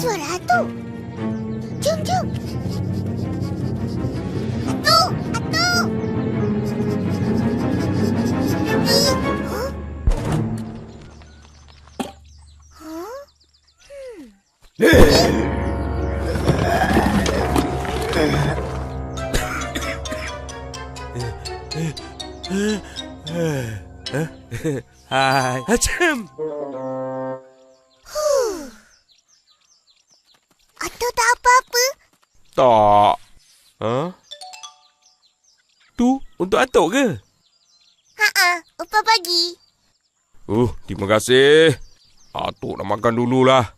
suara Atuk. Jom, jom. Atuk! Atuk! Huh? Huh? Hai. Macam. Atuk tak apa-apa? Tak. Tu untuk Atuk ke? Haa, Upah bagi. Terima kasih. Atuk nak makan dululah.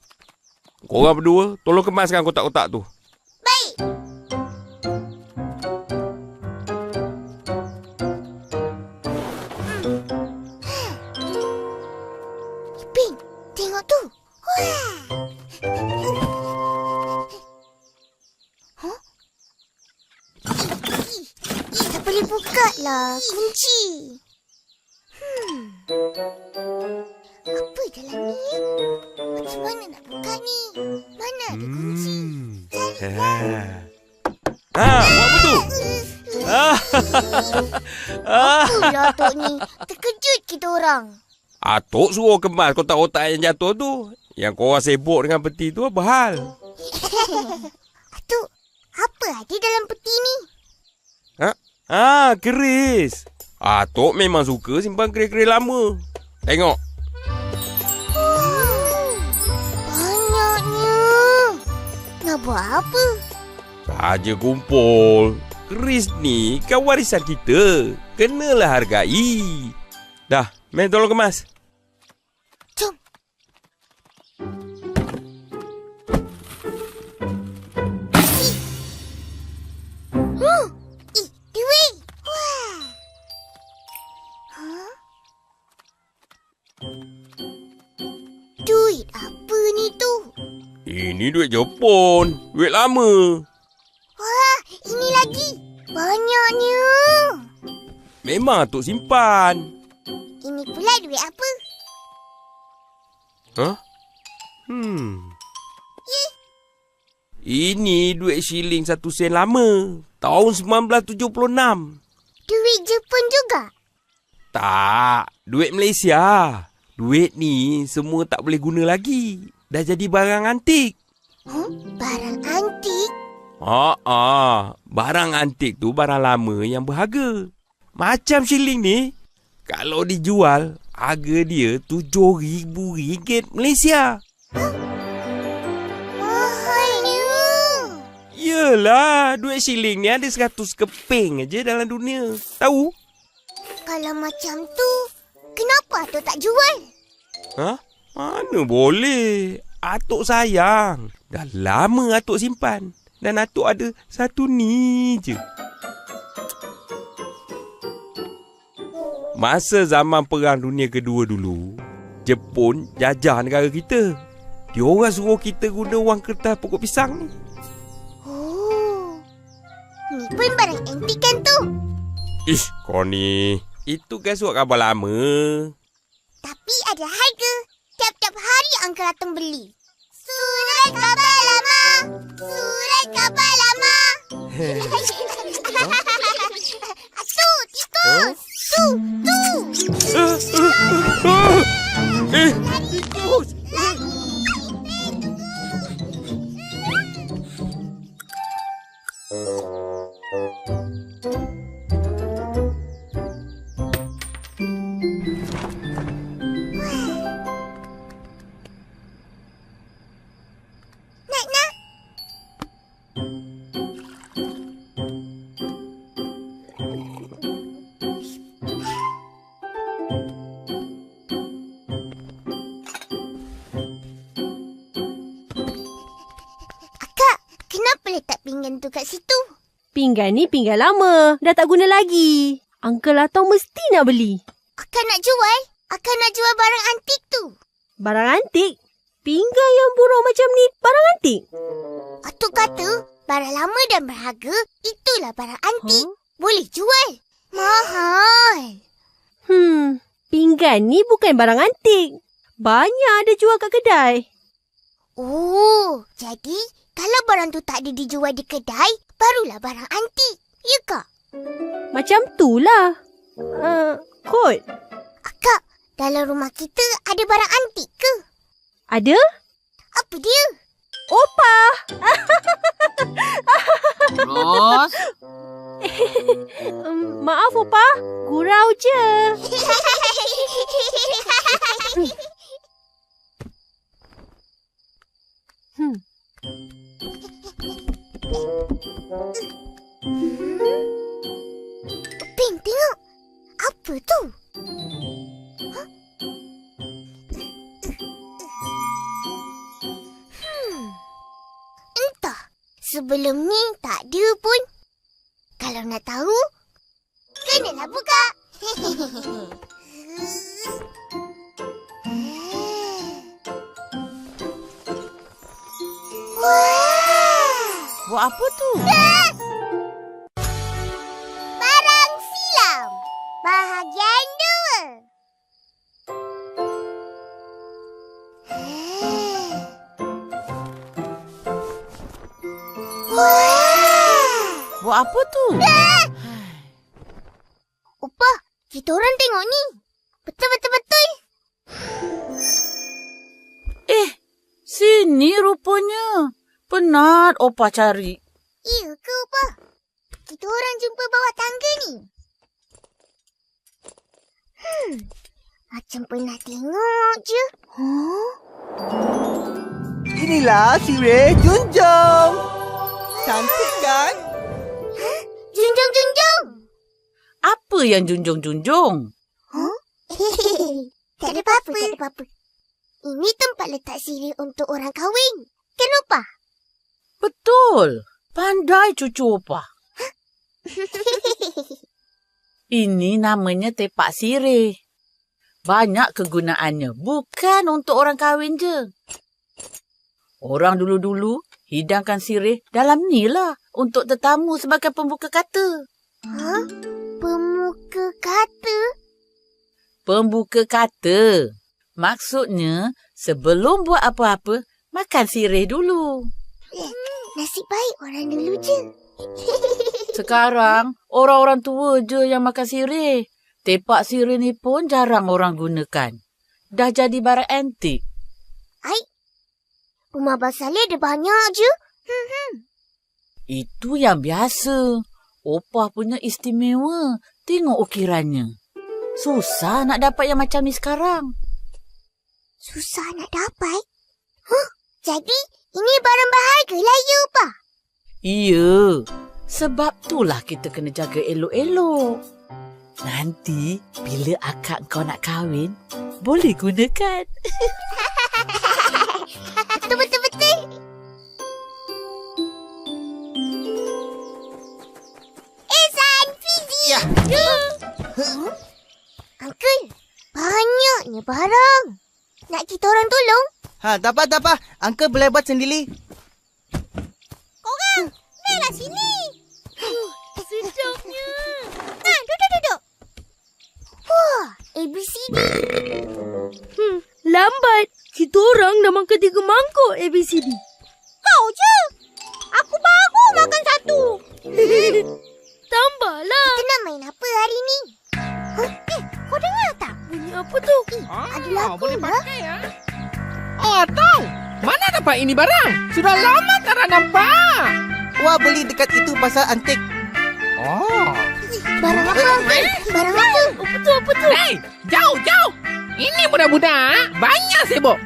Korang berdua, tolong kemaskan kotak-kotak tu. Baik. Ipin, tengok tu. Wah. Huh? Tak boleh buka lah. Kunci. Apa dalam ni? Macam mana nak buka ni? Mana ada kunci? Buat apa tu? Apalah Atuk ni? Terkejut kita orang. Atuk suruh kemas kotak-kotak yang jatuh tu. Yang korang sibuk dengan peti tu apa hal? Atuk, apa ada dalam peti ni? Keris. Atuk memang suka simpan keris-keris lama. Tengok. Banyaknya. Nak buat apa? Saja kumpul. Keris ni kan warisan kita. Kenalah hargai. Dah, main tolong kemas. Jom. Duit. Wah. Huh? Duit apa ni tu? Ini duit Jepun. Duit lama. Wah, ini lagi. Banyaknya. Memang Atuk simpan. Ini pula duit apa? Ini duit shilling 1 sen lama. Tahun 1976. Duit Jepun juga? Tak, duit Malaysia. Duit ni semua tak boleh guna lagi. Dah jadi barang antik. Barang antik? Barang antik tu barang lama yang berharga. Macam shilling ni, kalau dijual, harga dia RM7,000 Malaysia. Mahalnya. Yelah, duit shilling ni ada 100 keping aja dalam dunia. Tahu? Kalau macam tu, kenapa Atuk tak jual? Mana boleh. Atuk sayang. Dah lama Atuk simpan. Dan Atuk ada satu ni je. Masa zaman Perang Dunia Kedua dulu, Jepun jajah negara kita. Diorang suruh kita guna wang kertas pokok pisang ni. Ni pun barang antik kan tu? Ish, kau ni. Itu kan surat khabar lama. Tapi ada harga. Tiap-tiap hari Uncle datang beli. Surat khabar lama. Surat khabar lama. Atuk, tikus. Tu. Tikus. Letak pinggan tu kat situ. Pinggan ni pinggan lama. Dah tak guna lagi. Uncle Atong mesti nak beli. Akan nak jual? Akan nak jual barang antik tu. Barang antik? Pinggan yang buruk macam ni barang antik? Atuk kata barang lama dan berharga itulah barang antik. Boleh jual. Mahal. Pinggan ni bukan barang antik. Banyak ada jual kat kedai. Oh, Jadi, kalau barang tu tak ada dijual di kedai, barulah barang antik. Ya, Kak? Macam tu lah. Kot, Kak, dalam rumah kita ada barang antik ke? ada? Apa dia? Opa! Ros, Maaf, Opa. Gurau je. Ping, tengok. Apa tu? Entah. Sebelum ni tak ada pun. Kalau nak tahu, kenalah buka. Wah! buat apa tu? Barang silam. Bahagian 2. Wah! Buat apa tu? Opa, kita orang tengok ni. Betul-betul-betul. Sini rupanya. Penat Opa cari. Ya ke, Opa? Kita orang jumpa bawah tangga ni. Macam pernah tengok je. Inilah sirih Junjung. Cantik kan? Junjung-junjung. Apa yang junjung-junjung? Tak ada apa-apa. Ini tempat letak sirih untuk orang kahwin. Kan, Opa? Betul. Pandai cucu Opa. Ini namanya tepak sirih. Banyak kegunaannya. Bukan untuk orang kahwin je. Orang dulu-dulu hidangkan sirih dalam ni lah untuk tetamu sebagai pembuka kata. Pemuka kata? Pembuka kata. Maksudnya, sebelum buat apa-apa, makan sirih dulu. Nasib baik orang dulu je. Sekarang, orang-orang tua je yang makan sirih. Tepak sirih ni pun jarang orang gunakan. Dah jadi barang antik. Rumah Abang Saleh ada banyak je. Itu yang biasa. Opah punya istimewa. Tengok ukirannya. Susah nak dapat yang macam ni sekarang. Susah nak dapat? Jadi, ini barang berharga lah ya, Opa? Iya. Sebab itulah kita kena jaga elok-elok. Nanti, bila akak kau nak kahwin, boleh gunakan. Betul-betul. Ehsan, Fizi. Ya. Uncle, banyaknya barang. Nak kita orang tolong? Tak apa. Uncle boleh buat sendiri. Korang, naiklah sini. Sedapnya. Duduk. Wah, ABCD. Lambat. Kita orang dah makan 3 mangkuk ABCD. Kau je. Aku baru makan 1. Tambahlah. Kita nak main apa hari ni? Kau dengar tak? Bunyi apa tu? Ada lagu lah. Tahu. Mana dapat ini barang? Sudah lama tak nak nampak. Wah, beli dekat itu pasar antik. Barang apa, Uncle? Barang apa? Apa tu? Hei, jauh. Ini budak-budak banyak sibuk.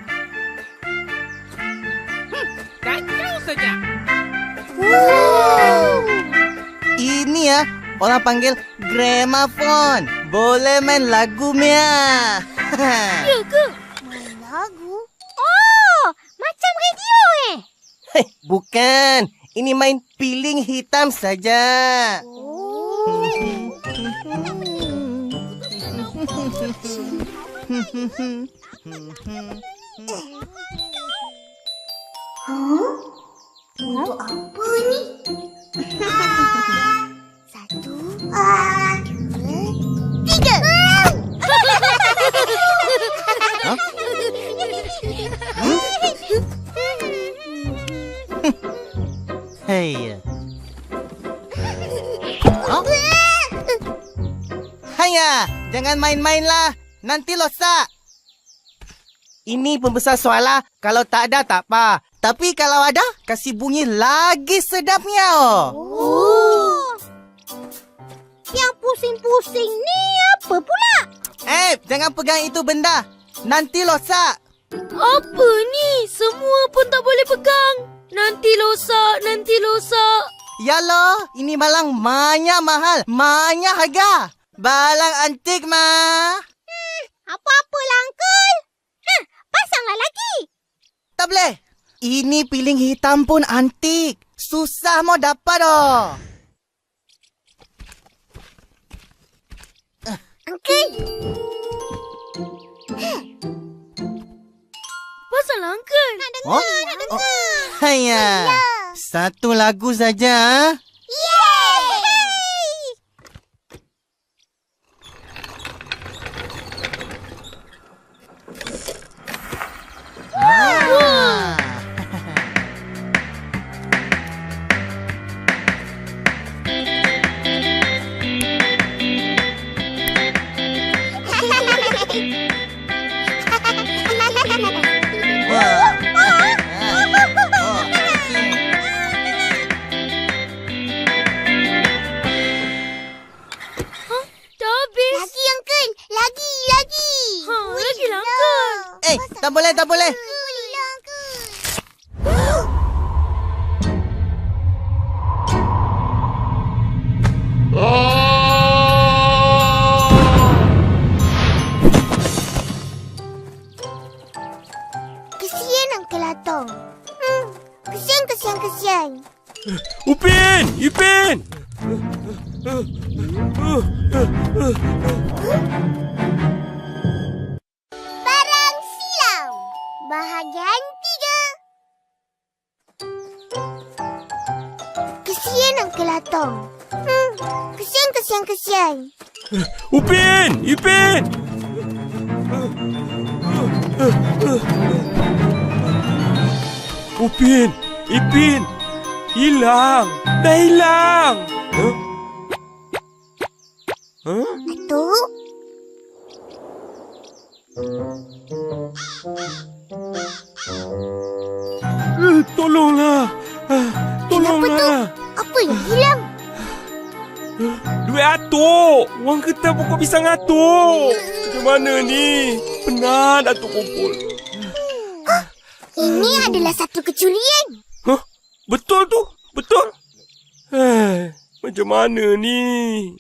Kacau saja. Ini ya, orang panggil gramophone. Boleh main lagu Mia. Ya ke? Main lagu? Oh, macam radio Bukan. Ini main piling hitam saja. Untuk apa ni? 1, 2, 3. Hei. Oh? Hanya, jangan main-mainlah. Nanti losak. Ini pembesar suara. Kalau tak ada, tak apa. Tapi kalau ada, kasih bunyi lagi sedapnya. Oh. Yang pusing-pusing ni apa pula? Jangan pegang itu benda. Nanti losak. Apa ni? Semua pun tak boleh pegang. Nanti losak, nanti losak. Yalah, ini balang banyak mahal. Banyak harga. Balang antik, mah. Apa-apalah, Uncle. Pasanglah lagi. Tak boleh. Ini piling hitam pun antik. Susah mau dapat oh. Uncle. Pasanglah, Uncle. Nak dengar, nak dengar. Hanya. Satu lagu saja. Yeay! Lagi, Uncle. Lagi. Lagi lah, Uncle. Tak boleh, tak boleh. Bolehlah, Uncle. Kesian Uncle Atong. Kesian. Upin! Ipin! Barang silam. Bahagian 3. Kesian Uncle Atong. Kesian. Upin! Ipin! Upin! Ipin! Hilang! Dah hilang! Atuk. Tolonglah! Tolonglah! Apa yang hilang? Duit Atuk! Wang kertas pokok pisang Atuk! Macam mana ni? Penat Atuk kumpul. Ini adalah satu kecurian. Hah? Betul tu? Betul? Macam mana ni?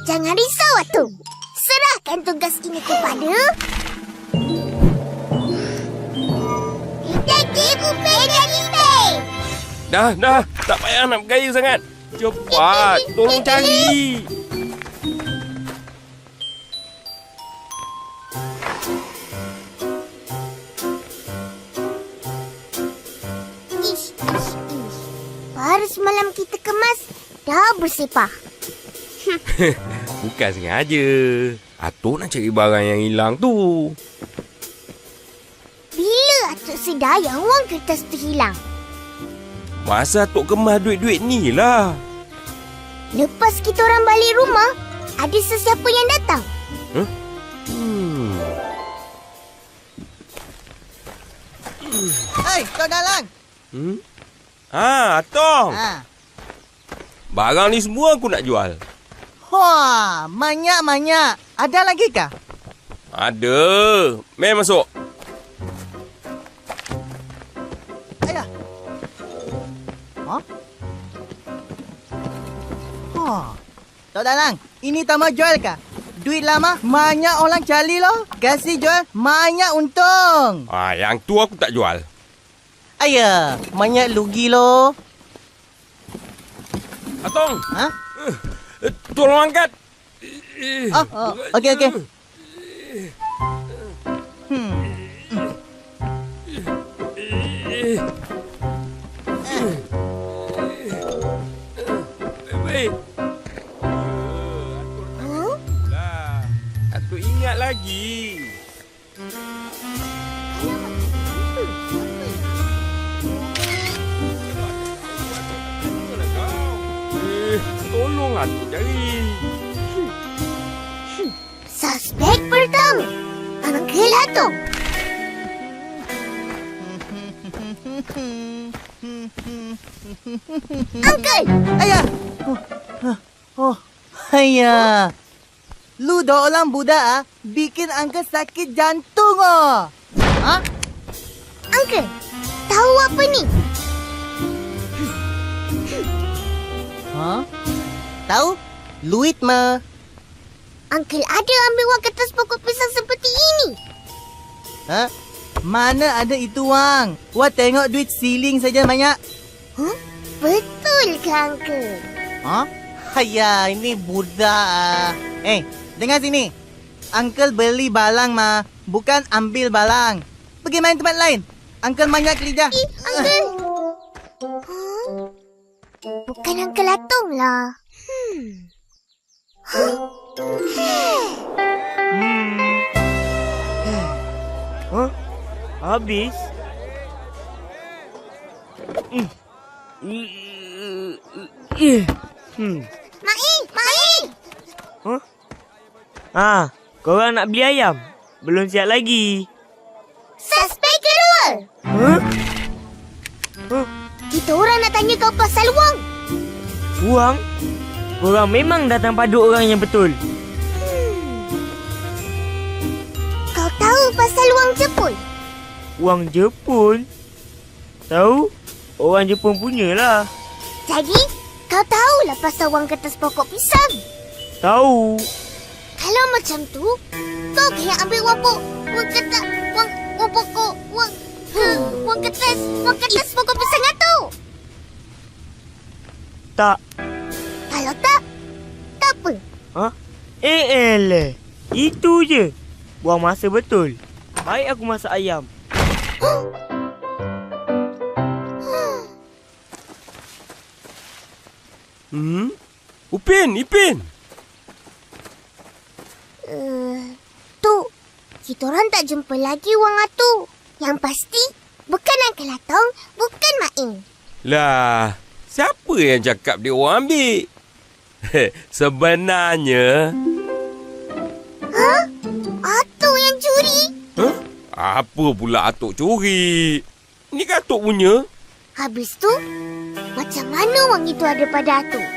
Jangan risau, Atuk. Serahkan tugas ini kepada... Detektif Upin dan Ipin. Dah. Tak payah nak bergaya sangat. Cepat. Tolong cari. Ish. Baru semalam kita kemas, dah bersepah. Bukan sengaja. Atuk nak cari barang yang hilang tu. Bila Atuk sedar yang wang kertas tu hilang? Masa Atuk kemas duit-duit ni lah. Lepas kita orang balik rumah, ada sesiapa yang datang. Hai, kau dalang. Atong. Barang ni semua aku nak jual. Wah, banyak. Ada lagi kah? Ada. Mari masuk. Ayah. Tok dalang, ini tak mau jual kah? Duit lama, banyak orang cari loh. Kasih jual, banyak untung. Yang tu aku tak jual. Ayah, banyak lugi loh. Atong. Ha? Tolong angkat. Okey. Baik. Atuk ingat lagi. hantu cari. Suspek pertama, Uncle Atom. Uncle! Ayah! Ayah! Lu dua orang budak bikin Uncle sakit jantung Ha? Uncle, tahu apa ni? Ha? Tahu? Luit mah. Uncle ada ambil wang kertas pokok pisang seperti ini. Ha? Mana ada itu wang? Wah tengok duit siling saja banyak. Huh? Betul ke, Uncle? Ha? Ayah, ini budak. Dengar sini. Uncle beli balang mah, bukan ambil balang. Pergi main tempat lain. Uncle banyak kerja. Uncle! Huh? Bukan Uncle Atom lah. Habis? Main! Korang nak beli ayam? Belum siap lagi. Suspek keluar! Kita orang nak tanya kau pasal wang. Wang? Korang memang datang pada orang yang betul. Kau tahu pasal wang Jepun? Wang Jepun? Tahu? Orang Jepun punyalah. Jadi, kau tahulah pasal wang kertas pokok pisang. Tahu. Kalau macam tu, kau kena ambil wang kertas, wang kertas pokok pisang itu. Tak. Kalau tak apa. Elah. Itu je. Buang masa betul. Baik aku masak ayam. Ipin. Tu, kita orang tak jumpa lagi wang itu. Yang pasti, bukan Uncle Atom, bukan Main. Lah, siapa yang cakap dia orang ambil? Sebenarnya... Atuk yang curi. Apa pula Atuk curi? Ni kan Atuk punya. Habis tu, macam mana wang itu ada pada Atuk?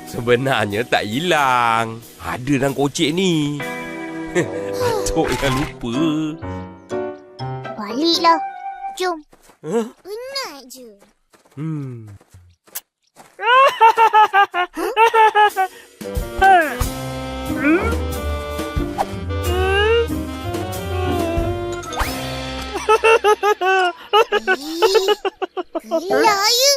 Sebenarnya tak hilang. Ada dalam kocek ni. Atuk yang lupa. Baliklah. Jom. Penat je. Gelak ya.